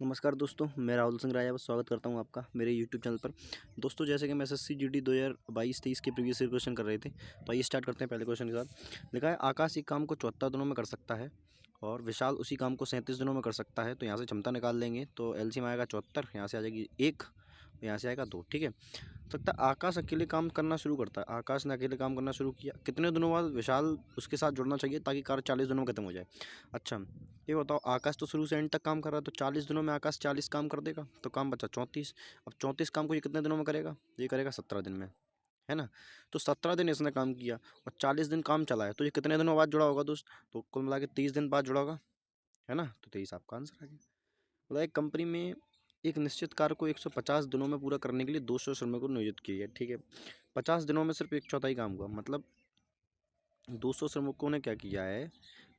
नमस्कार दोस्तों, मैं राहुल सिंह राजा स्वागत करता हूं आपका मेरे यूट्यूब चैनल पर। दोस्तों, जैसे कि हम एसएससी जीडी 2022-23 के प्रीवियस ईयर क्वेश्चन कर रहे थे, तो आइए स्टार्ट करते हैं पहले क्वेश्चन के साथ। लिखा है, आकाश एक काम को 74 दिनों में कर सकता है और विशाल उसी काम को 37 दिनों में कर सकता है। तो यहाँ से क्षमता निकाल लेंगे, तो एलसीएम आएगा 74, यहाँ से आ जाएगी 1, यहाँ से आएगा 2। ठीक है, सकता है आकाश अकेले काम करना शुरू करता है। आकाश ने अकेले काम करना शुरू किया, कितने दिनों बाद विशाल उसके साथ जुड़ना चाहिए ताकि कार्य 40 दिनों में खत्म हो जाए। अच्छा, ये बताओ, आकाश तो शुरू से एंड तक काम कर रहा है, तो 40 दिनों में आकाश 40 काम कर देगा, तो काम बचा 34। अब 34 काम को ये कितने दिनों में करेगा? ये करेगा 17 दिन में, है ना। तो 17 दिन इसने काम किया और 40 दिन काम चला है, तो ये कितने दिनों बाद जुड़ा होगा दोस्त? तो कुल मिला के 30 दिन बाद जुड़ा होगा, है ना। तो 23 आपका आंसर आ गया। बोला, एक कंपनी में एक निश्चित कार्य को 150 दिनों में पूरा करने के लिए 200 श्रमिकों को नियोजित किया गया। ठीक है, 50 दिनों में सिर्फ एक चौथाई काम हुआ, मतलब 200 श्रमिकों ने क्या किया है,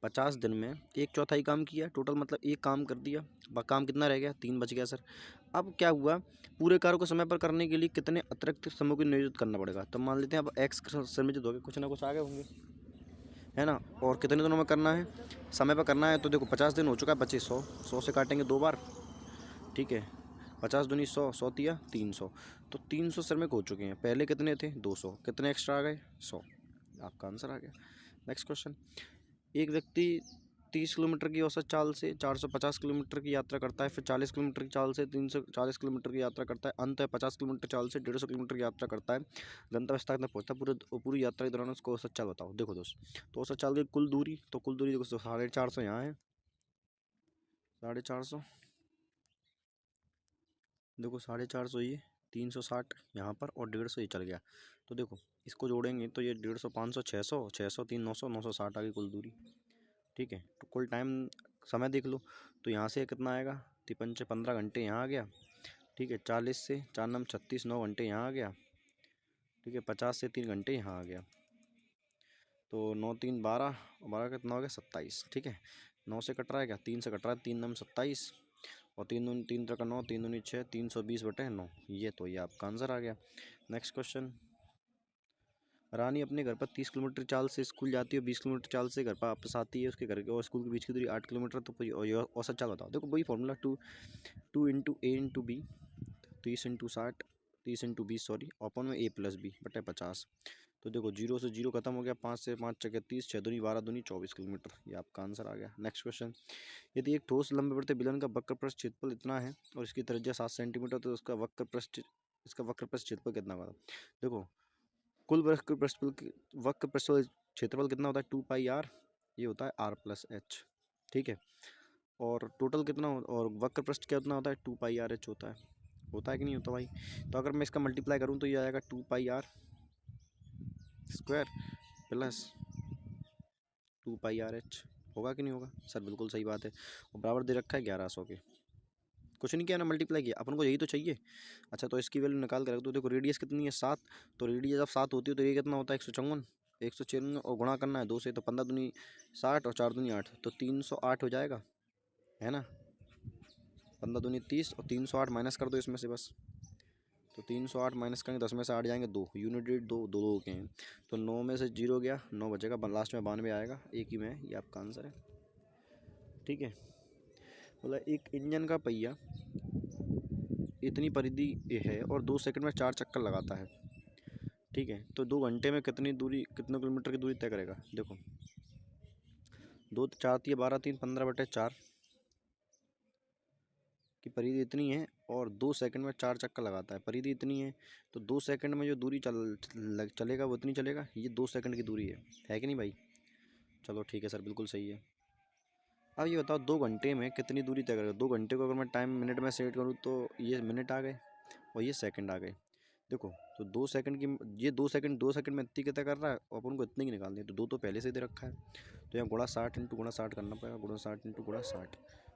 50 दिन में एक चौथाई काम किया टोटल, मतलब एक काम कर दिया। काम कितना रह गया? 3 बच गया सर। अब क्या हुआ, पूरे कार्य को समय पर करने के लिए कितने अतिरिक्त श्रमिकों को नियोजित करना पड़ेगा? तो मान लेते हैं अब एक्स श्रमिक हो गए, कुछ ना कुछ आगे होंगे, है ना। और कितने दिनों में करना है? समय पर करना है, तो देखो 50 दिन हो चुका है, बचे 100। 100 से काटेंगे 2 बार, ठीक है। 50 दूनी 100, 100 तिया 300, तो 300 श्रमिक हो चुके हैं। पहले कितने थे? 200, कितने एक्स्ट्रा आ गए? 100। आपका आंसर आ गया। नेक्स्ट क्वेश्चन, एक व्यक्ति 30 किलोमीटर की औसत चाल से 450 किलोमीटर की यात्रा करता है, फिर 40 किलोमीटर की चाल से 340 किलोमीटर की यात्रा करता है, अंत 50 किलोमीटर चाल से 150 किलोमीटर की यात्रा करता है, गंतव्य स्थान तक पहुंचता है। पूरी यात्रा के दौरान उसको औसत चाल बताओ। देखो दोस्त, तो औसत चाल की कुल दूरी, तो कुल दूरी देखो 450 यहाँ है, 450, देखो 450 ये, 360 यहाँ पर और 150 ये चल गया। तो देखो इसको जोड़ेंगे तो ये 150, 500, 600, 600 3 900, 960 आ गई कुल दूरी। ठीक है, तो कुल टाइम समय देख लो, तो यहाँ से कितना आएगा? 53 15 घंटे यहाँ आ गया। ठीक है, 40 से 4 नम 36, 9 घंटे यहाँ आ गया। ठीक है, 50 से 3 घंटे यहाँ आ गया, तो 9 3 12, 12 कितना हो गया? 27। ठीक है, 9 से कट रहा है क्या? 3 से कट रहा है, 3 नम 27 और 3 3 का 9, 3 दूनी 6, 320/9। ये आपका आंसर आ गया। नेक्स्ट क्वेश्चन, रानी अपने घर पर 30 किलोमीटर चाल से स्कूल जाती है, 20 किलोमीटर चाल से घर पर वापस आती है। उसके घर के और स्कूल के बीच की दूरी 8 किलोमीटर। तो ये औसत चाल बताओ। देखो वही formula, two into a into b, 30 into 60, 30 into 20 sorry, अपन में a+b/50। तो देखो 0 से 0 खत्म हो गया, 5 से 5 चके 30, 6 दूनी 12 दूनी 24 किलोमीटर। ये आपका आंसर आ गया। नेक्स्ट क्वेश्चन, यदि एक ठोस लंबे बढ़ते बेलन का वक्र पृष्ठ क्षेत्रफल इतना है और इसकी त्रिज्या 7 सेंटीमीटर, तो इसका वक्र पृष्ठ क्षेत्रफल कितना होगा? देखो कुल वक्र पृष्ठफल क्षेत्रफल कितना होता है? 2πr, ये होता है r+h। ठीक है, और टोटल कितना और वक्र पृष्ठ कितना होता है? 2πrh होता है कि नहीं होता भाई? तो अगर मैं इसका मल्टीप्लाई करूँ तो ये आएगा 2πr² प्लस 2πrh। होगा कि नहीं होगा सर? बिल्कुल सही बात है। और बराबर दे रखा है 1100 के, कुछ नहीं किया ना, मल्टीप्लाई किया, अपन को यही तो चाहिए। अच्छा, तो इसकी वैल्यू निकाल के रख दो। देखो रेडियस कितनी है? 7, तो रेडियस जब 7 होती है तो ये कितना होता है? 154, 154 और गुणा करना है 2 से, तो 15 दूनी 60 और 4 दूनी 8, तो 308 हो जाएगा, है ना। 15 दूनी 30 और 308 माइनस कर दो इसमें से बस, तो 308 माइनस करेंगे 10 में से 8 जाएंगे 2, यूनिट रेट 2 2 2 के हैं, तो 9 में से 0 गया, 9 बचेगा, लास्ट में 92 आएगा, एक ही में। ये आपका आंसर है। ठीक है, बोला एक इंजन का पहिया इतनी परिधि है और 2 सेकंड में 4 चक्कर लगाता है। ठीक है, तो 2 घंटे में कितनी किलोमीटर की दूरी तय करेगा? देखो 2 4 3 12 3 15/4 की परिधि इतनी है और 2 सेकंड में 4 चक्कर लगाता है। परिधि इतनी है तो 2 सेकंड में जो दूरी चलेगा वो इतनी चलेगा। ये 2 सेकंड की दूरी है कि नहीं भाई? चलो ठीक है सर, बिल्कुल सही है। अब ये बताओ 2 घंटे में कितनी दूरी तय करेगा? 2 घंटे को अगर मैं टाइम मिनट में सेट करूँ तो ये मिनट आ गए और ये सेकंड आ गए। देखो तो 2 सेकंड की, ये 2 सेकंड में इतनी तय कर रहा है और अपन को इतनी की निकालनी है, तो 2 तो पहले से दे रखा है, तो यहाँ गुणा 60 इंटू गुणा 60 करना पड़ेगा, गुणा 60 इंटू गुणा 60,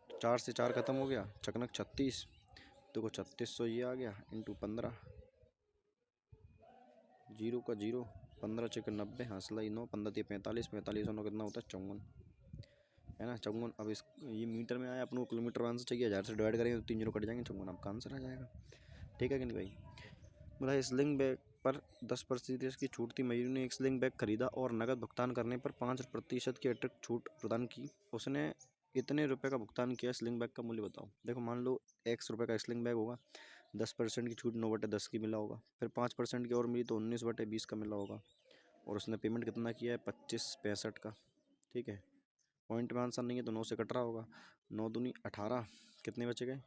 तो 4 से 4 खत्म हो गया, चकनक 36, देखो 3600 ये आ गया इंटू 15, 0 का 0, 15 छक्के 90, हासिल 9, 15 3 45, 45 और 9 कितना होता है? 54, है ना, 54। अब इस ये मीटर में आया, अपन को किलोमीटर में आंसर चाहिए, 1000 से डिवाइड करेंगे तो 3 0 कट जाएंगे, 54 आपका आंसर आ जाएगा। ठीक है कि नहीं भाई? मतलब स्लिंग बैग पर 10% की छूट थी। मयूर ने एक स्लिंग बैग खरीदा और नकद भुगतान करने पर 5% की अतिरिक्त छूट प्रदान की। उसने इतने रुपए का भुगतान किया, स्लिंग बैग का मूल्य बताओ। देखो मान लो ₹X का स्लिंग बैग होगा, 10% की छूट 9/10 की मिला होगा, फिर 5% की और मिली तो 19/20 का मिला होगा, और उसने पेमेंट कितना किया है 25.65 का। ठीक है, पॉइंट में आंसर नहीं है तो 9 से कट रहा होगा, 9 दूनी 18, कितने बचे गए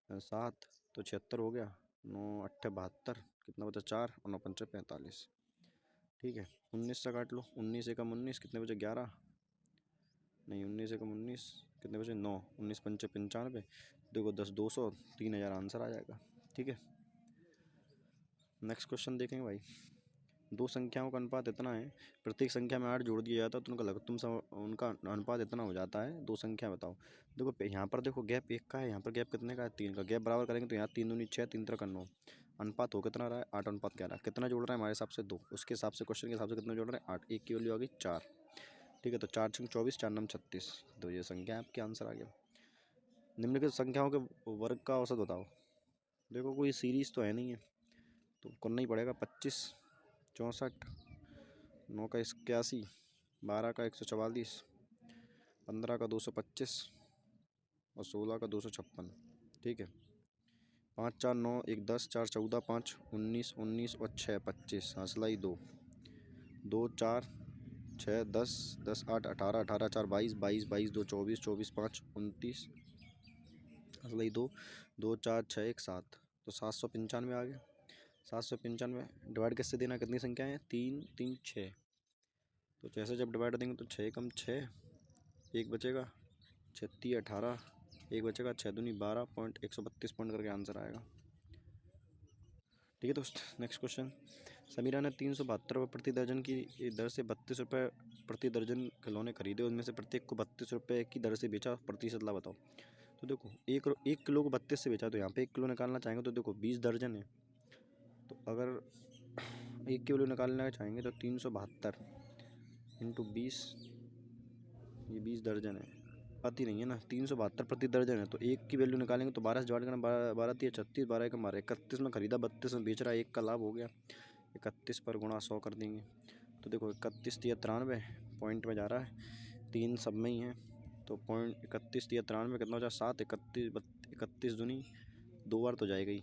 7, तो 76 हो गया, 9 8 72, कितना बचा 4 और 9 5 45। ठीक है, 19 से काट लो, 19 एकम 19, कितने बचे 11, नहीं 19 एकम 19, कितने बचे 9, 19 पंचे 95, देखो 10 200, 3000 आंसर आ जाएगा। ठीक है, नेक्स्ट क्वेश्चन देखेंगे भाई। दो संख्याओं का अनुपात इतना है, प्रत्येक संख्या में 8 जोड़ दिया जाता है तो उनका लघुत्तम उनका अनुपात इतना हो जाता है। दो संख्या बताओ। देखो यहाँ पर देखो गैप 1 का है, यहाँ पर गैप कितने का है 3 का। गैप बराबर करेंगे तो यहाँ 3 दूनी 6, 3 3 का 9, अनुपात हो कितना रहा है 8:11। कितना जोड़ रहा है हमारे हिसाब से 2, उसके हिसाब से क्वेश्चन के हिसाब से कितना जोड़ रहे हैं 8, एक की वैल्यू आ गई 4। ठीक है, तो 4 6 24, 4 9 36, तो ये संख्या आपके आंसर आ गया। निम्नलिखित संख्याओं के वर्ग का औसत बताओ। देखो कोई सीरीज तो है नहीं है, तो करना ही पड़ेगा। 25 64, 9 का 81, 12 का 144, 15 का 225 और 16 का 256। ठीक है, 5 4 9 1 10, 4 14, 5 19, 19 और 6 25, हंसलाई 2 2 4 6 10 10 8 18, 18 4 22, 22 22 2 24, 24 5 29, हंसलाई 2 2 4 6 1 7, तो 795 आ गया। 795 डिवाइड किससे देना, कितनी संख्या है 3 3 6, तो जैसे जब डिवाइड देंगे तो 6 कम 6, एक बचेगा 36 18, एक बचेगा 6 दूनी 12.132 पॉइंट करके आंसर आएगा। ठीक है दोस्त, नेक्स्ट क्वेश्चन। समीरा ने 372 रुपये प्रति दर्जन की दर से 32 रुपये प्रति दर्जन खिलौने खरीदे, उनमें से प्रत्येक को 32 रुपये की दर से बेचा, प्रतिशत ला बताओ। तो देखो एक किलो को 32 से बेचा, तो यहाँ पे 1 किलो निकालना चाहेंगे तो देखो 20 दर्जन है, तो अगर 1 किलो निकालना चाहेंगे तो 372 इंटू 20, ये 20 दर्जन है, आती नहीं है ना, 372 प्रति दर्जन है, तो एक की वैल्यू निकालेंगे तो 12 से डिवाइड करना, 12 3 36, 12 एक 12, 31 में खरीदा, 32 में बेच रहा है, एक का लाभ हो गया। 31 पर गुणा 100 कर देंगे, तो देखो 31 3 93 पॉइंट में जा रहा है, 3 सब में ही है, तो पॉइंट 31 3 93 कितना हो जाए 7, 31 दूनी 2 बार तो जाएगा ही,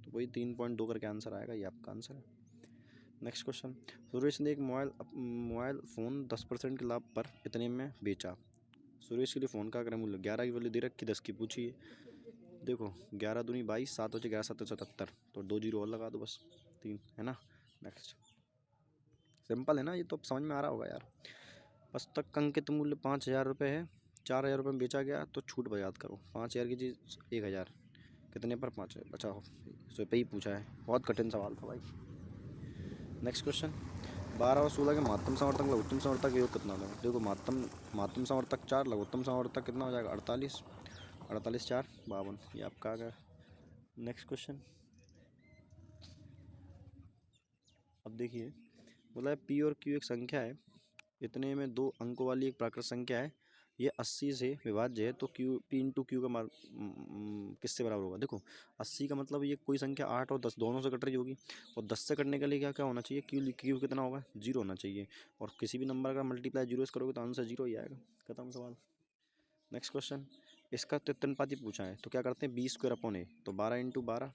तो वही 3.2 करके आंसर आएगा, ये आपका आंसर है। Next question. सुरेश ने एक मोबाइल फ़ोन 10% के लाभ पर इतने में बेचा। सुरेश के लिए फ़ोन का क्रय मूल्य 11 की वैल्यू दे रखी, 10 की पूछी है। देखो 11 दूनी 22, 7 बचे 11 7 77, तो 2 जीरो और लगा दो बस, 3 है ना। नेक्स्ट, सिंपल है ना, ये तो अब समझ में आ रहा होगा यार। पुस्तक का अंकित मूल्य 5,000 रुपये है, 4,000 रुपये में बेचा गया, तो छूट बयाद करो। 5,000 की चीज़ 1,000, कितने पर 5 बचा हो, इस पे ही पूछा है, बहुत कठिन सवाल था भाई। Next question. 12 और 16 के महत्तम समर्थक लघुत्तम समर्थक योग कितना होगा। देखो महत्तम समर्थक 4, लघुत्तम समर्थक कितना हो जाएगा 48, 48 4 52, ये आपका आ गया। Next question. अब देखिए, बोला है पी और क्यू एक संख्या है, इतने में 2 अंकों वाली एक प्राकृत संख्या है, ये 80 से विभाज्य है, तो क्यू पी इंटू क्यू का किससे बराबर होगा। देखो 80 का मतलब ये कोई संख्या 8 और 10 दोनों से कट रही होगी, और 10 से कटने के लिए क्या क्या होना चाहिए, क्यू क्यू कितना होगा 0 होना चाहिए, और किसी भी नंबर का मल्टीप्लाई 0 से करोगे तो आंसर 0 ही आएगा, खत्म सवाल। Next question. इसका त्रित्वनुपाती पूछा है, तो क्या करते हैं b² / a, तो 12 इंटू 12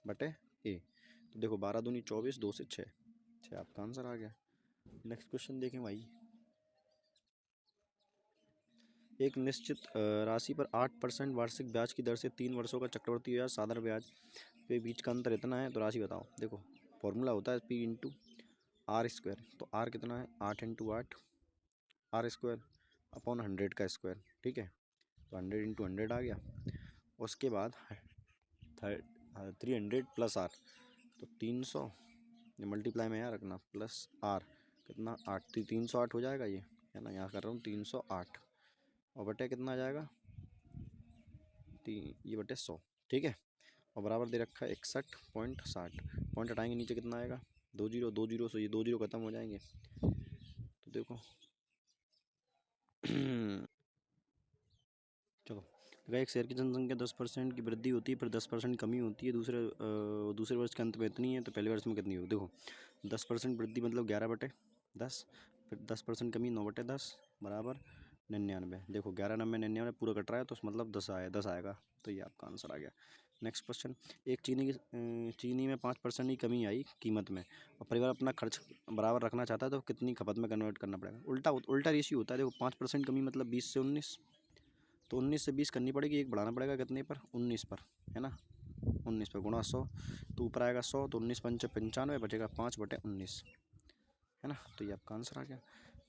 बटे a, तो देखो 12 दूनी 24, 2 से 6 आपका आंसर आ गया। नेक्स्ट क्वेश्चन देखें भाई। एक निश्चित राशि पर 8% वार्षिक ब्याज की दर से 3 वर्षों का चक्रवृद्धि ब्याज साधारण ब्याज के बीच का अंतर इतना है, तो राशि बताओ। देखो फॉर्मूला होता है p इंटू r², तो r कितना है 8 इंटू 8 r² अपॉन 100 का स्क्वायर। ठीक है, तो 100 इंटू 100 आ गया, उसके बाद 300 प्लस r, तो 300, ये मल्टीप्लाई में यहाँ रखना, प्लस r कितना 8, तो 308 हो जाएगा, ये है ना, यहाँ कर रहा हूँ 308, और बटे कितना आ जाएगा ये बटे 100। ठीक है, और बराबर दे रखा है 61.60, पॉइंट हटाएंगे नीचे कितना आएगा 2 जीरो, 2 जीरो से ये 2 जीरो खत्म हो जाएंगे, तो देखो चलो। देखा, एक शहर की जनसंख्या 10% की वृद्धि होती है, फिर 10% कमी होती है, दूसरे वर्ष के अंत में इतनी है, तो पहले वर्ष में कितनी होगी। देखो 10% वृद्धि मतलब 11/10, फिर 10% कमी 9/10 बराबर 99। देखो 11 90 99 पूरा कट रहा है तो मतलब 10 आएगा, तो ये आपका आंसर आ गया। नेक्स्ट क्वेश्चन, एक चीनी में 5% की कमी आई कीमत में और परिवार अपना खर्च बराबर रखना चाहता है तो कितनी खपत में कन्वर्ट करना पड़ेगा? उल्टा रेशियो होता है। देखो 5% कमी मतलब 20 से 19, तो 19 से 20 करनी पड़ेगी, एक बढ़ाना पड़ेगा कितने पर? 19 पर, है ना। 19 पर गुणा 100, तो ऊपर आएगा 100, तो 19 पंचे 95, बचेगा 5/19, है ना। तो ये आपका आंसर आ गया।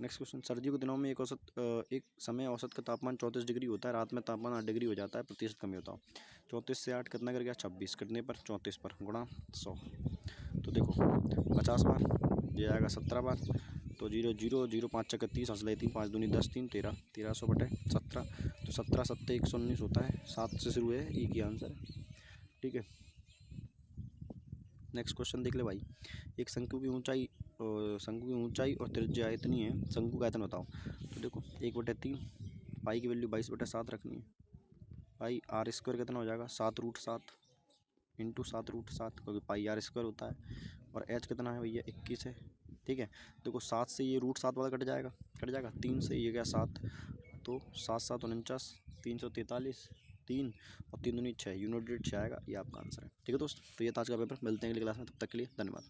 नेक्स्ट क्वेश्चन, सर्दियों के दिनों में एक समय औसत का तापमान 34 डिग्री होता है, रात में तापमान 8 डिग्री हो जाता है, प्रतिशत कमी होता है। 34 से 8 कितना कर गया? 26, कितने पर? 34 पर, गुणा 100। तो देखो 50 बार, ये आएगा 17 बार, तो 0 0 0 5 चक्कर 30, हंसले 3, 5 दूनी 10, 3 13, 1300/17, तो 17 7 119 होता है, 7 से शुरू है, ई की आंसर है, ठीक है। नेक्स्ट क्वेश्चन देख ले भाई, एक शंकु की ऊंचाई और त्रिज्या इतनी है, शंकु का आयतन बताओ। तो देखो 1/3, पाई की वैल्यू 22/7 रखनी है। पाई आर स्क्वायर कितना हो जाएगा? 7√7 इंटू 7√7, क्योंकि पाई आर स्क्वायर होता है। और एच कितना है भैया? 21 है, ठीक है। देखो 7 से ये √7 वाला कट जाएगा 3 से ये गया 7, तो 7 7 49, 343, 3 और 3 दूनी 6, यूनिट 6 आएगा, ये आपका आंसर है, ठीक है दोस्त। तो ये था आज का पेपर, मिलते हैं अगली क्लास में, तब तक के लिए धन्यवाद।